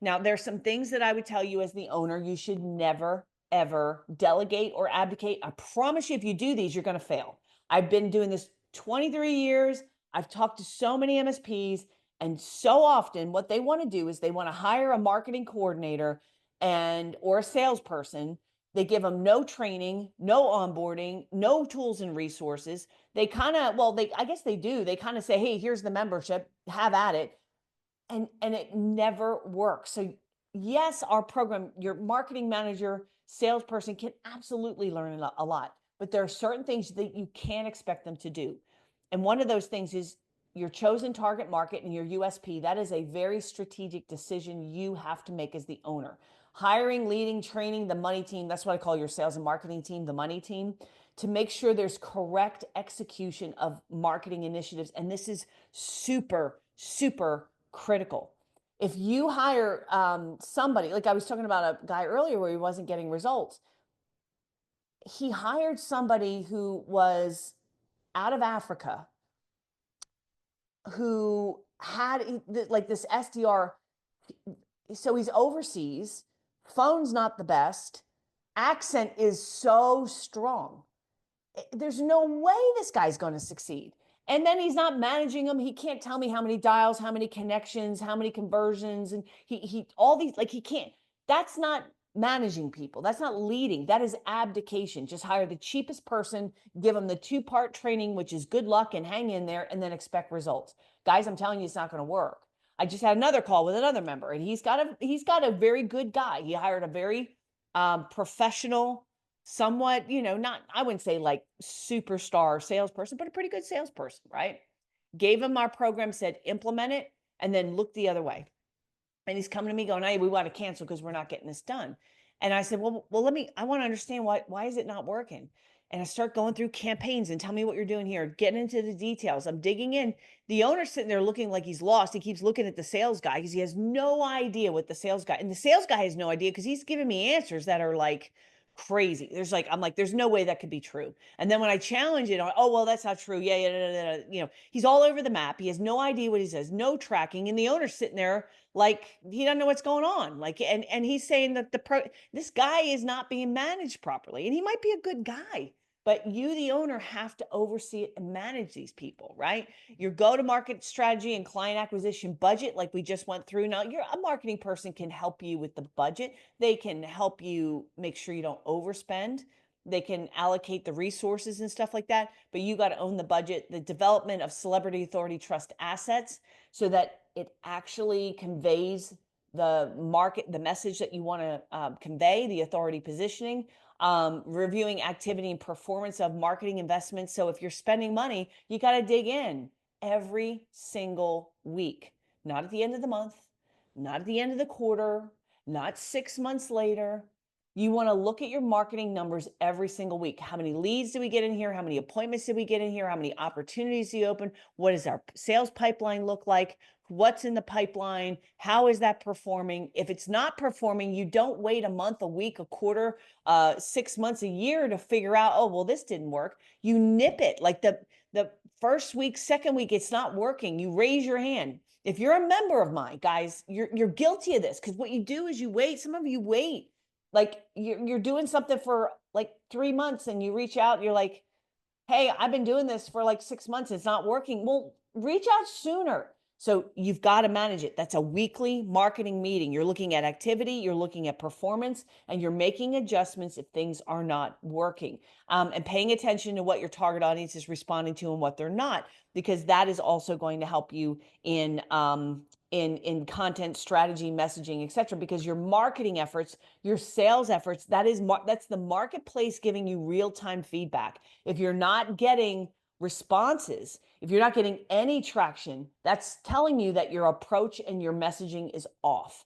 Now, there's some things that I would tell you as the owner, you should never, ever delegate or abdicate. I promise you, if you do these, you're going to fail. I've been doing this 23 years. I've talked to so many MSPs, and so often what they want to do is they want to hire a marketing coordinator and or a salesperson. They give them no training, no onboarding, no tools and resources. They kind of, well, I guess they do. They kind of say, hey, here's the membership, have at it. And it never works. So yes, our program, your marketing manager, salesperson can absolutely learn a lot, but there are certain things that you can't expect them to do. And one of those things is your chosen target market and your USP. That is a very strategic decision you have to make as the owner. Hiring, leading, training the money team, that's what I call your sales and marketing team, the money team, to make sure there's correct execution of marketing initiatives. And this is super, super critical. If you hire somebody, like I was talking about a guy earlier where he wasn't getting results, he hired somebody who was out of Africa, who had like this SDR. So he's overseas, phone's not the best, accent is so strong. There's no way this guy's going to succeed. And then he's not managing them. He can't tell me how many dials, how many connections, how many conversions, and he all these, like, he can't. That's not managing people. That's not leading. That is abdication. Just hire the cheapest person, give them the 2-part training, which is good luck and hang in there, and then expect results. Guys, I'm telling you, it's not going to work. I just had another call with another member, and he's got a very good guy. He hired a very professional, somewhat, not, I wouldn't say like superstar salesperson, but a pretty good salesperson, right? Gave him our program, said, implement it, and then look the other way. And he's coming to me going, hey, we want to cancel because we're not getting this done. And I said, well, I want to understand why is it not working? And I start going through campaigns and tell me what you're doing here, getting into the details. I'm digging in. The owner's sitting there looking like he's lost. He keeps looking at the sales guy because he has no idea what the sales guy, and the sales guy has no idea because he's giving me answers that are like crazy. I'm like, there's no way that could be true. And then when I challenge it, oh, well, that's not true. Yeah. He's all over the map. He has no idea what he says, no tracking. And the owner's sitting there like he doesn't know what's going on. Like, and he's saying that this guy is not being managed properly, and he might be a good guy, but you, the owner, have to oversee it and manage these people, right? Your go-to-market strategy and client acquisition budget, like we just went through. Now, a marketing person can help you with the budget. They can help you make sure you don't overspend. They can allocate the resources and stuff like that, but you got to own the budget, the development of celebrity, authority, trust assets, so that it actually conveys the market, the message that you want to convey, the authority positioning, reviewing activity and performance of marketing investments. So if you're spending money, you got to dig in every single week, not at the end of the month, not at the end of the quarter, not 6 months later. You want to look at your marketing numbers every single week. How many leads did we get in here? How many appointments did we get in here? How many opportunities do you open? What does our sales pipeline look like? What's in the pipeline? How is that performing? If it's not performing, you don't wait a month, a week, a quarter, 6 months, a year to figure out, oh, well, this didn't work. You nip it. Like the first week, second week, it's not working. You raise your hand. If you're a member of mine, guys, you're guilty of this, because what you do is you wait. Some of you wait. Like you're doing something for like 3 months and you reach out and you're like, hey, I've been doing this for like 6 months. It's not working. Well, reach out sooner. So you've got to manage it. That's a weekly marketing meeting. You're looking at activity, you're looking at performance, and you're making adjustments if things are not working. And paying attention to what your target audience is responding to and what they're not, because that is also going to help you in content strategy, messaging, etc. Because your marketing efforts, your sales efforts, that's the marketplace giving you real-time feedback. If you're not getting responses, if you're not getting any traction, that's telling you that your approach and your messaging is off.